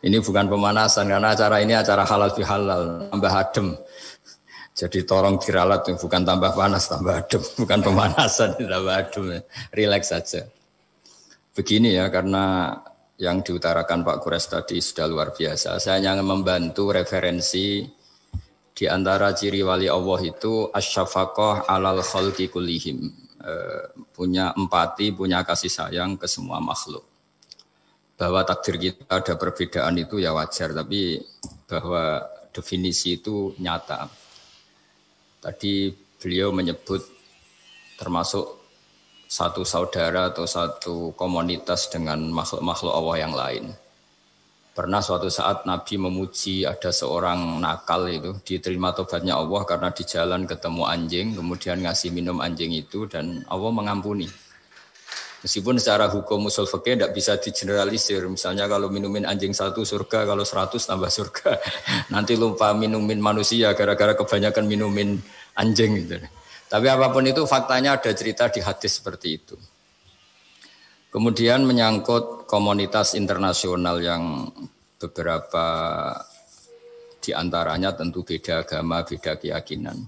Ini bukan pemanasan karena acara ini acara halal bihalal, tambah adem. Jadi tolong diralat, bukan tambah panas, tambah adem, bukan pemanasan, tambah adem. Relax saja. Begini ya, karena yang diutarakan Pak Kures tadi sudah luar biasa. Saya hanya membantu referensi di antara ciri wali Allah itu asyafaqah alal khalqi kullihim. Punya empati, punya kasih sayang ke semua makhluk. Bahwa takdir kita ada perbedaan itu ya wajar, tapi bahwa definisi itu nyata. Tadi beliau menyebut termasuk satu saudara atau satu komunitas dengan makhluk-makhluk Allah yang lain. Pernah suatu saat Nabi memuji ada seorang nakal itu, diterima tobatnya Allah karena di jalan ketemu anjing, kemudian ngasih minum anjing itu dan Allah mengampuni. Meskipun secara hukum usul fikih tidak bisa digeneralisir. Misalnya kalau minumin anjing 1 surga, kalau 100 tambah surga. Nanti lupa minumin manusia gara-gara kebanyakan minumin anjing gitu. Tapi apapun itu faktanya ada cerita di hadis seperti itu. Kemudian menyangkut komunitas internasional yang beberapa diantaranya tentu beda agama, beda keyakinan.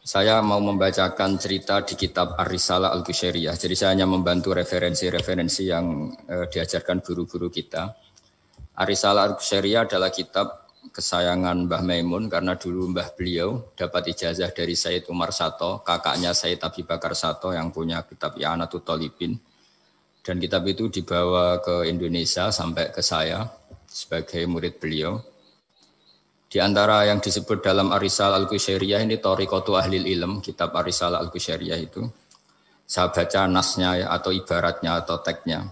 Saya mau membacakan cerita di kitab Ar-Risalah Al-Qushairiyah. Jadi saya hanya membantu referensi-referensi yang diajarkan guru-guru kita. Ar-Risalah Al-Qushairiyah adalah kitab kesayangan Mbah Maimun karena dulu mbah beliau dapat ijazah dari Sayyid Umar Sato, kakaknya Sayyid Abi Bakar Sato yang punya kitab I'anatul Thalibin. Dan kitab itu dibawa ke Indonesia sampai ke saya sebagai murid beliau. Di antara yang disebut dalam Ar-Risalah Al-Qushairiyah ini Thariqatu Ahlil Ilm, kitab Ar-Risalah Al-Qushairiyah itu. Saya baca nasnya ya, atau ibaratnya atau teksnya.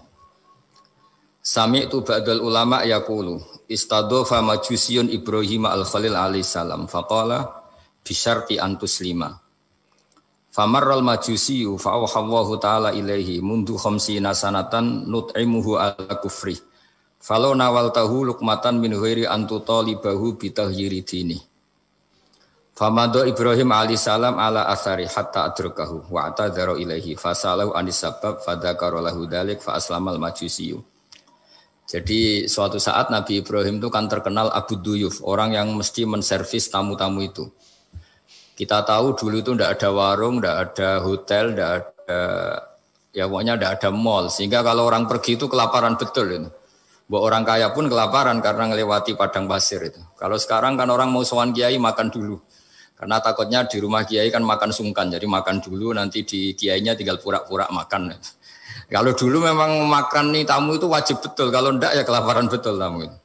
Sami'tu ba'dal ulama yaqulu istadhafa majusiyun Ibrahim al-Khalil alaihi salam faqala bisyarti antuslima. Famarral majusiyu fa'awhallahu ta'ala ilaihi mundu khamsina sanatan nut'imuhu ala kufri. Falau nawal tahu lukmatan min ghairi antu talibahu bitahyiri dini. Famado Ibrahim alaihissalam ala athari hatta adrakahu wa atadhara ilaihi fasalahu anis sabab fadhakara lahu dzalik fa aslamal majusiyu. Jadi suatu saat Nabi Ibrahim itu kan terkenal Abu Duyuf, orang yang mesti menservis tamu-tamu itu. Kita tahu dulu itu tidak ada warung, tidak ada hotel, tidak ada, ya pokoknya tidak ada mall. Sehingga kalau orang pergi itu kelaparan betul itu. Bahwa orang kaya pun kelaparan karena melewati padang pasir itu. Kalau sekarang kan orang mau sowan kiai makan dulu. Karena takutnya di rumah kiai kan makan sungkan. Jadi makan dulu nanti di kiainya tinggal pura-pura makan. Kalau dulu memang makan nih tamu itu wajib betul. Kalau enggak ya kelaparan betul tamu itu.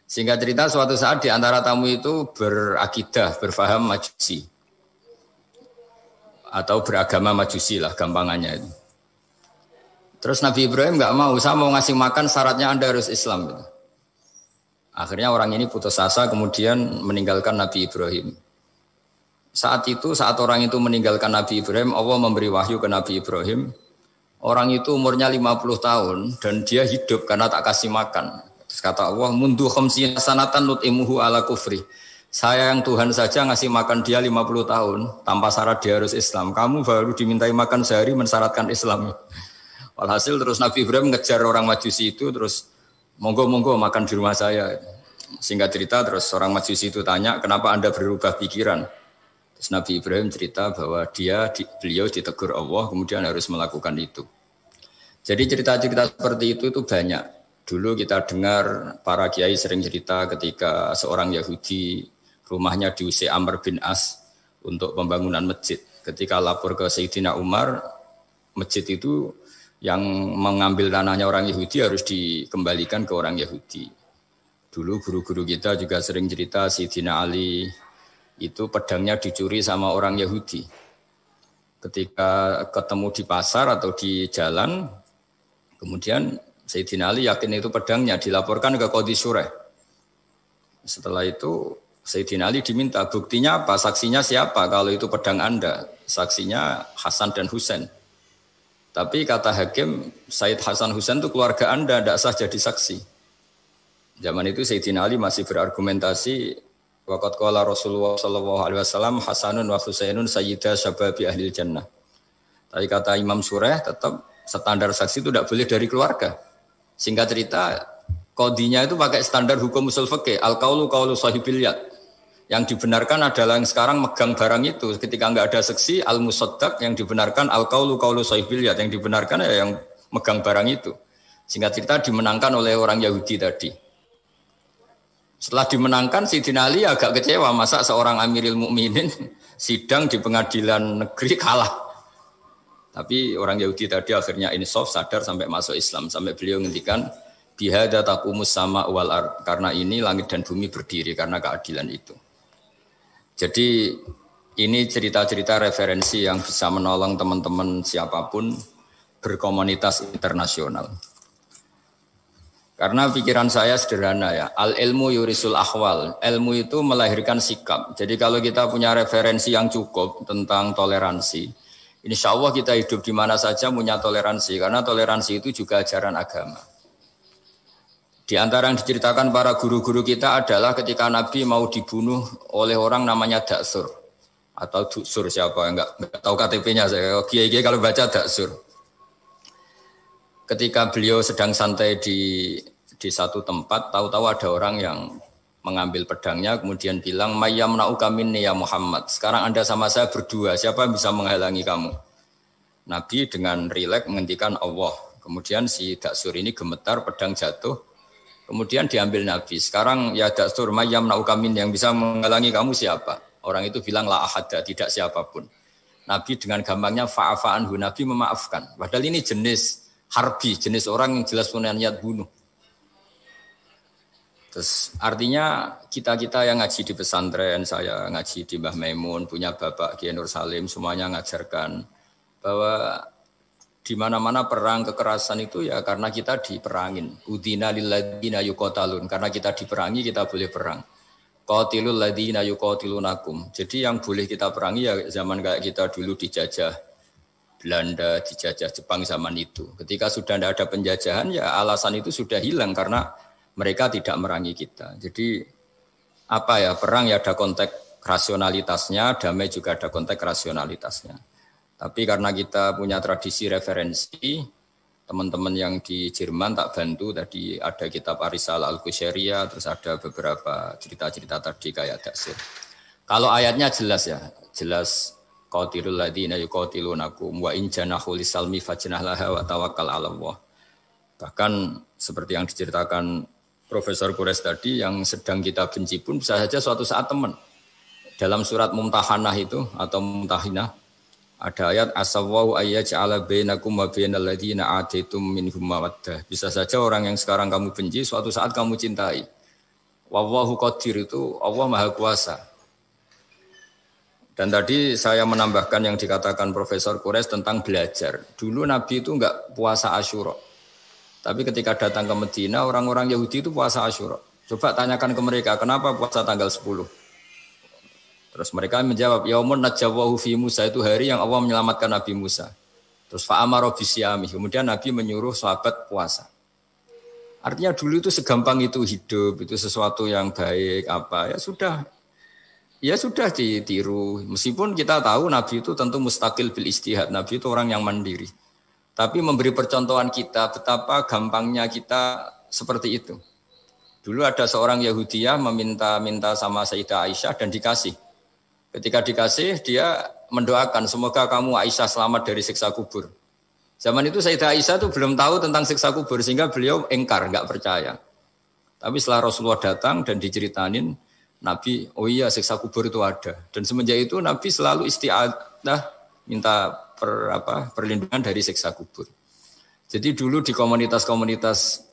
Sehingga cerita suatu saat di antara tamu itu berakidah, berfaham majusi. Atau beragama majusi lah gampangannya itu. Terus Nabi Ibrahim enggak mau, saya mau ngasih makan syaratnya Anda harus Islam. Gitu. Akhirnya orang ini putus asa kemudian meninggalkan Nabi Ibrahim. Saat orang itu meninggalkan Nabi Ibrahim, Allah memberi wahyu ke Nabi Ibrahim. Orang itu umurnya 50 tahun dan dia hidup karena tak kasih makan. Terus kata Allah, mundu khamsina sanatan nut'imuhu ala kufri. Saya yang Tuhan saja ngasih makan dia 50 tahun tanpa syarat dia harus Islam. Kamu baru dimintai makan sehari mensyaratkan Islam. Walhasil terus Nabi Ibrahim ngejar orang Majusi itu terus monggo makan di rumah saya. Singkat cerita terus orang Majusi itu tanya kenapa Anda berubah pikiran. Terus Nabi Ibrahim cerita bahwa beliau ditegur Allah kemudian harus melakukan itu. Jadi cerita-cerita seperti itu banyak. Dulu kita dengar para kiai sering cerita ketika seorang Yahudi rumahnya diusir Amr bin As untuk pembangunan masjid. Ketika lapor ke Sayyidina Umar, masjid itu yang mengambil tanahnya orang Yahudi harus dikembalikan ke orang Yahudi. Dulu guru-guru kita juga sering cerita Sayyidina Ali itu pedangnya dicuri sama orang Yahudi. Ketika ketemu di pasar atau di jalan, kemudian Sayyidina Ali yakin itu pedangnya, dilaporkan ke Qadhi Syureh. Setelah itu Sayyidina Ali diminta, buktinya apa? Saksinya siapa? Kalau itu pedang Anda, saksinya Hasan dan Husain. Tapi kata hakim, Sayyid Hasan Husain itu keluarga Anda, tidak sah jadi saksi. Zaman itu Sayyidina Ali masih berargumentasi, waqad qala Rasulullah sallallahu alaihi wasallam Hasanun wa Husainun sayyida syababi ahlil jannah. Tapi kata Imam Sureh tetap standar saksi itu tidak boleh dari keluarga. Singkat cerita, Qadhinya itu pakai standar hukum usul fikih, al-qaulu qaulu sahibil yad. Yang dibenarkan adalah yang sekarang megang barang itu. Ketika enggak ada seksi, al-musaddaq yang dibenarkan al-qaulu qaulu sahibil yad. Yang dibenarkan ya yang megang barang itu. Singkat cerita dimenangkan oleh orang Yahudi tadi. Setelah dimenangkan, Sayyidina Ali agak kecewa. Masa seorang Amirul Mukminin sidang di pengadilan negeri kalah. Tapi orang Yahudi tadi akhirnya insaf, sadar sampai masuk Islam. Sampai beliau ngendikan, bihada taqumus sama wal ard. Karena ini langit dan bumi berdiri karena keadilan itu. Jadi ini cerita-cerita referensi yang bisa menolong teman-teman siapapun berkomunitas internasional. Karena pikiran saya sederhana ya, al ilmu yurisul ahwal, ilmu itu melahirkan sikap. Jadi kalau kita punya referensi yang cukup tentang toleransi, insya Allah kita hidup di mana saja punya toleransi, karena toleransi itu juga ajaran agama. Di antara yang diceritakan para guru-guru kita adalah ketika Nabi mau dibunuh oleh orang namanya Daksur atau Duksur siapa, enggak tahu KTP-nya saya. Kiai-kiai kalau baca Daksur. Ketika beliau sedang santai di satu tempat, tahu-tahu ada orang yang mengambil pedangnya kemudian bilang, "Mayyamna'uka minni ya Muhammad. Sekarang Anda sama saya berdua, siapa yang bisa menghalangi kamu?" Nabi dengan rileks menghentikan Allah. Kemudian si Daksur ini gemetar, pedang jatuh. Kemudian diambil Nabi. Sekarang ya Daksur, mayyamna'uka minni, yang bisa menghalangi kamu siapa? Orang itu bilang la ahada, tidak siapapun. Nabi dengan gampangnya fa'afa'anhu, Nabi memaafkan. Padahal ini jenis harbi, jenis orang yang jelas punya niat bunuh. Terus artinya kita-kita yang ngaji di pesantren, saya ngaji di Mbah Maimun, punya Bapak Kiai Nur Salim, semuanya ngajarkan bahwa di mana-mana perang kekerasan itu ya karena kita diperangin. Udina lilladzina yuqatalun, karena kita diperangi kita boleh perang. Qatilul ladzina yuqatilunakum. Jadi yang boleh kita perangi ya zaman kayak kita dulu dijajah Belanda, dijajah Jepang zaman itu. Ketika sudah tidak ada penjajahan ya alasan itu sudah hilang karena mereka tidak merangi kita. Jadi apa ya, perang ya ada konteks rasionalitasnya, damai juga ada konteks rasionalitasnya. Tapi karena kita punya tradisi referensi, teman-teman yang di Jerman tak bantu, tadi ada kitab Ar-Risalah Al-Qushairiyah, terus ada beberapa cerita-cerita tadi kayak Daksir. Kalau ayatnya jelas ya, jelas qatilul ladzina yuqatilunakum wa in janahu lisalmi fajnah laha wa tawakkal 'ala Allah. Bahkan seperti yang diceritakan Profesor Quraisy tadi, yang sedang kita benci pun bisa saja suatu saat teman. Dalam surat Mumtahanah itu atau Mumtahinah ada ayat asawwau ayyaj'ala bainakum wa bainal ladzina ataitum minhum mawaddah. Bisa saja orang yang sekarang kamu benci suatu saat kamu cintai. Wallahu qadir, itu Allah Maha Kuasa. Dan tadi saya menambahkan yang dikatakan Profesor Quraisy tentang belajar. Dulu Nabi itu enggak puasa Asyura. Tapi ketika datang ke Medina, orang-orang Yahudi itu puasa Asyura. Coba tanyakan ke mereka, kenapa puasa tanggal 10? Terus mereka menjawab, yaumun najawwahu fi Musa, itu hari yang Allah menyelamatkan Nabi Musa. Terus fa'amara bisyami, kemudian Nabi menyuruh sahabat puasa. Artinya dulu itu segampang itu hidup, itu sesuatu yang baik apa, ya sudah ditiru. Meskipun kita tahu Nabi itu tentu mustaqil bil istihad, Nabi itu orang yang mandiri. Tapi memberi percontohan kita betapa gampangnya kita seperti itu. Dulu ada seorang Yahudiyah meminta sama Sayyidah Aisyah dan dikasih. Ketika dikasih, dia mendoakan semoga kamu Aisyah selamat dari siksa kubur. Zaman itu Sayyidah Aisyah itu belum tahu tentang siksa kubur sehingga beliau engkar, enggak percaya. Tapi setelah Rasulullah datang dan diceritanin, Nabi, oh iya siksa kubur itu ada. Dan semenjak itu Nabi selalu isti'adah minta perlindungan dari siksa kubur. Jadi dulu di komunitas-komunitas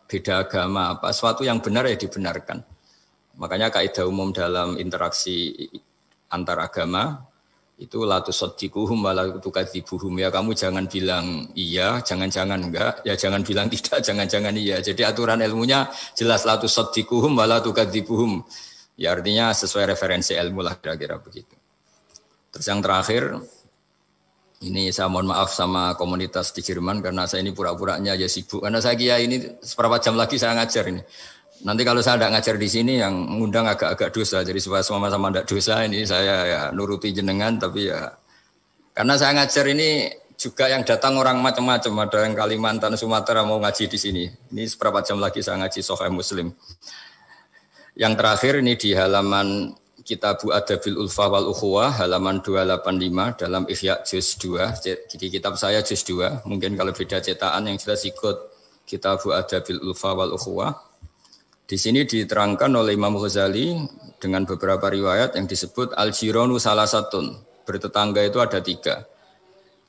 beda agama suatu yang benar ya dibenarkan. Makanya kaidah umum dalam interaksi antar agama itu la tusaddiquhum wa la tukadzibuhum, ya kamu jangan bilang iya, jangan-jangan enggak, ya jangan bilang tidak, jangan-jangan iya. Jadi aturan ilmunya jelas la tusaddiquhum wa la tukadzibuhum. Ya artinya sesuai referensi ilmu lah kira-kira begitu. Terus yang terakhir, ini saya mohon maaf sama komunitas di Jerman karena saya ini pura-puranya aja sibuk. Karena saya kira ini seberapa jam lagi saya ngajar ini. Nanti kalau saya tidak ngajar di sini yang mengundang agak-agak dosa. Jadi supaya sama-sama tidak dosa ini saya ya nuruti jenengan. Tapi ya karena saya ngajar ini juga yang datang orang macam-macam. Ada yang Kalimantan, Sumatera mau ngaji di sini. Ini seberapa jam lagi saya ngaji Sahih Muslim. Yang terakhir ini di halaman Kitabu Adabil Ulfa wal Ukhuwah, halaman 285 dalam Ihya Juz 2. Jadi kitab saya Juz 2. Mungkin kalau beda cetakan yang jelas ikut Kitabu Adabil Ulfa wal Ukhuwah. Di sini diterangkan oleh Imam Ghazali dengan beberapa riwayat yang disebut Al-Jironu Salasatun. Bertetangga itu ada 3.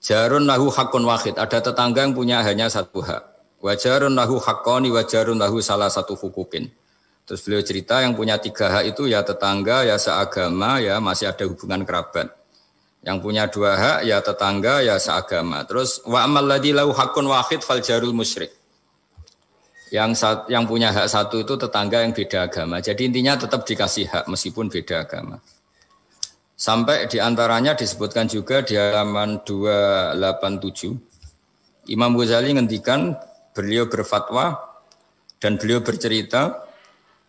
Jarun lahu hakun wahid, ada tetangga yang punya hanya 1 hak. Wajarun lahu hakoni, wajarun lahu salah satu hukukin. Terus beliau cerita yang punya 3 hak itu ya tetangga, ya seagama, ya masih ada hubungan kerabat. Yang punya 2 hak ya tetangga, ya seagama. Terus wa amal ladzi lahu hakun wahid fal jarul musyrik. Yang punya hak 1 itu tetangga yang beda agama. Jadi intinya tetap dikasih hak meskipun beda agama. Sampai diantaranya disebutkan juga di halaman 287. Imam Ghazali ngendikan beliau berfatwa dan beliau bercerita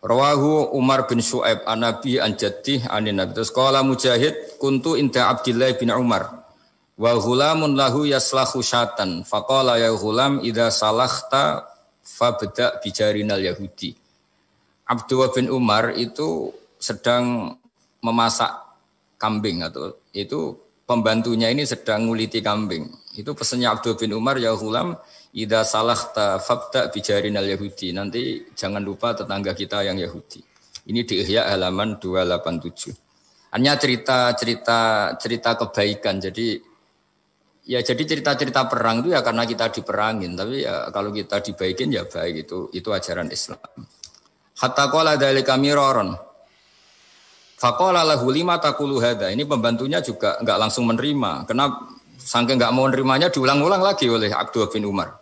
rawahu Umar bin Syu'aib an Nabi an Jaddih anin Nabi. Terus qala Mujahid kuntu inda Abdullah bin Umar wa ghulamun lahu yaslahu syatan faqala ya ghulam idza salakhta fabda bijarinal yahudi. Abdullah bin Umar itu sedang memasak kambing atau itu pembantunya ini sedang nguliti kambing. Itu pesannya Abdul bin Umar, ya ghulam, idza salahta fabda bijarinal yahudi. Nanti jangan lupa tetangga kita yang Yahudi. Ini di Ihya halaman 287. Hanya cerita kebaikan. Jadi cerita-cerita perang itu ya karena kita diperangin, tapi ya kalau kita dibaikin ya baik, itu ajaran Islam. Hatta qala dzalika miraron. Faqala lahu lima taqulu hadza. Ini pembantunya juga enggak langsung menerima. Kenapa? Saking enggak mau nerimanya diulang-ulang lagi oleh Abdullah bin Umar.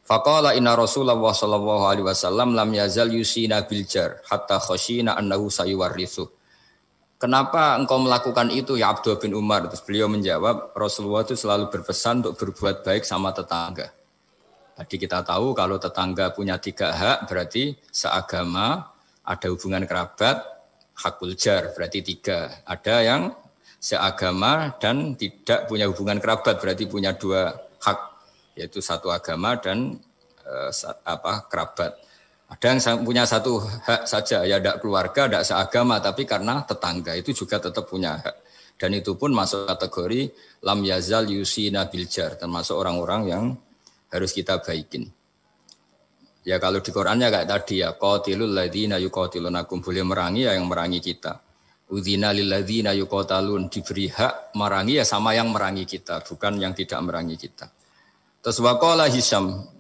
Faqala inna Rasulullah sallallahu alaihi wasallam lam yazal yusina bil jar hatta khashina annahu sayuwarrithu. Kenapa engkau melakukan itu ya Abdullah bin Umar? Terus beliau menjawab, Rasulullah itu selalu berpesan untuk berbuat baik sama tetangga. Tadi kita tahu kalau tetangga punya 3 hak berarti seagama, ada hubungan kerabat, hakul jar berarti 3. Ada yang seagama dan tidak punya hubungan kerabat berarti punya 2 hak, yaitu 1 agama dan kerabat. Ada yang punya 1 hak saja, ya tidak keluarga, tidak seagama, tapi karena tetangga itu juga tetap punya hak. Dan itu pun masuk kategori lam yazal yusina bil jar, termasuk orang-orang yang harus kita baikin. Ya kalau di Qur'annya kayak tadi ya, qatilul ladzina yuqatilunakum, boleh merangi ya yang merangi kita. Udzina lil ladzina yuqatalun, diberi hak merangi ya sama yang merangi kita, bukan yang tidak merangi kita. Terus waqala Hisham,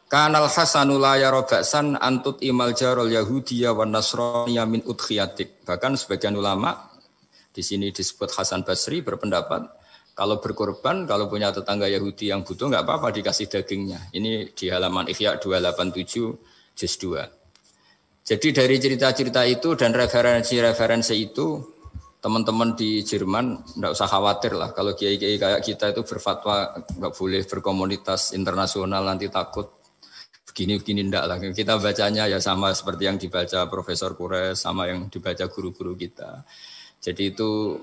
kanal hasanu la yara ba'san antut imal jarul yahudiyya wan nasraniyya min udkhiyatik. Bahkan sebagian ulama di sini disebut Hasan Basri berpendapat kalau berkorban, kalau punya tetangga Yahudi yang butuh, enggak apa-apa dikasih dagingnya. Ini di halaman Ihya 287, Juz 2. Jadi dari cerita-cerita itu dan referensi-referensi itu, teman-teman di Jerman enggak usah khawatir lah. Kalau kiai-kiai kayak kita itu berfatwa enggak boleh berkomunitas internasional, nanti takut begini-begini enggak lah. Kita bacanya ya sama seperti yang dibaca Profesor Kures, sama yang dibaca guru-guru kita. Jadi itu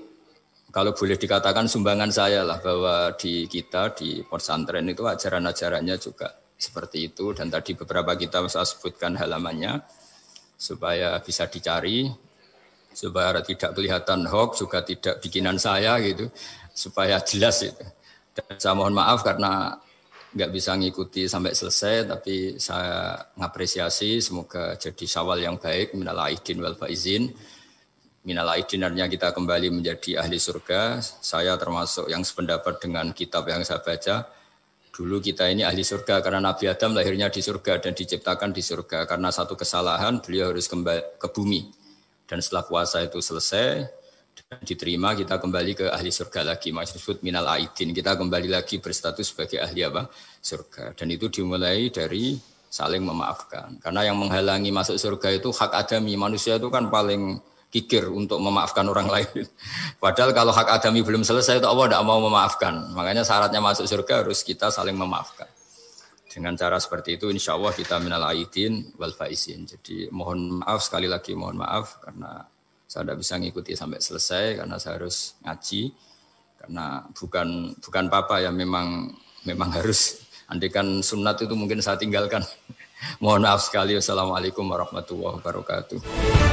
kalau boleh dikatakan sumbangan saya lah, bahwa di kita di pesantren itu ajaran-ajarannya juga seperti itu, dan tadi beberapa kita saya sebutkan halamannya supaya bisa dicari, supaya tidak kelihatan hoax, juga tidak bikinan saya gitu, supaya jelas itu. Dan saya mohon maaf karena nggak bisa ngikuti sampai selesai, tapi saya ngapresiasi, semoga jadi syawal yang baik, minal aidin wal faizin. Minal aidin artinya kita kembali menjadi ahli surga. Saya termasuk yang sependapat dengan kitab yang saya baca. Dulu kita ini ahli surga karena Nabi Adam lahirnya di surga dan diciptakan di surga. Karena satu kesalahan beliau harus kembali ke bumi. Dan setelah puasa itu selesai dan diterima, kita kembali ke ahli surga lagi. Maksud minal aidin, kita kembali lagi berstatus sebagai ahli apa? Surga. Dan itu dimulai dari saling memaafkan. Karena yang menghalangi masuk surga itu hak adami. Manusia itu kan paling kikir untuk memaafkan orang lain. Padahal kalau hak adami belum selesai, itu Allah tidak mau memaafkan. Makanya syaratnya masuk surga harus kita saling memaafkan. Dengan cara seperti itu, insya Allah kita minal aidin wal faizin. Jadi mohon maaf, sekali lagi mohon maaf karena saya tidak bisa ngikuti sampai selesai karena saya harus ngaji. Karena bukan papa ya, memang harus. Andai kan sunat itu mungkin saya tinggalkan. Mohon maaf sekali. Wassalamualaikum warahmatullahi wabarakatuh.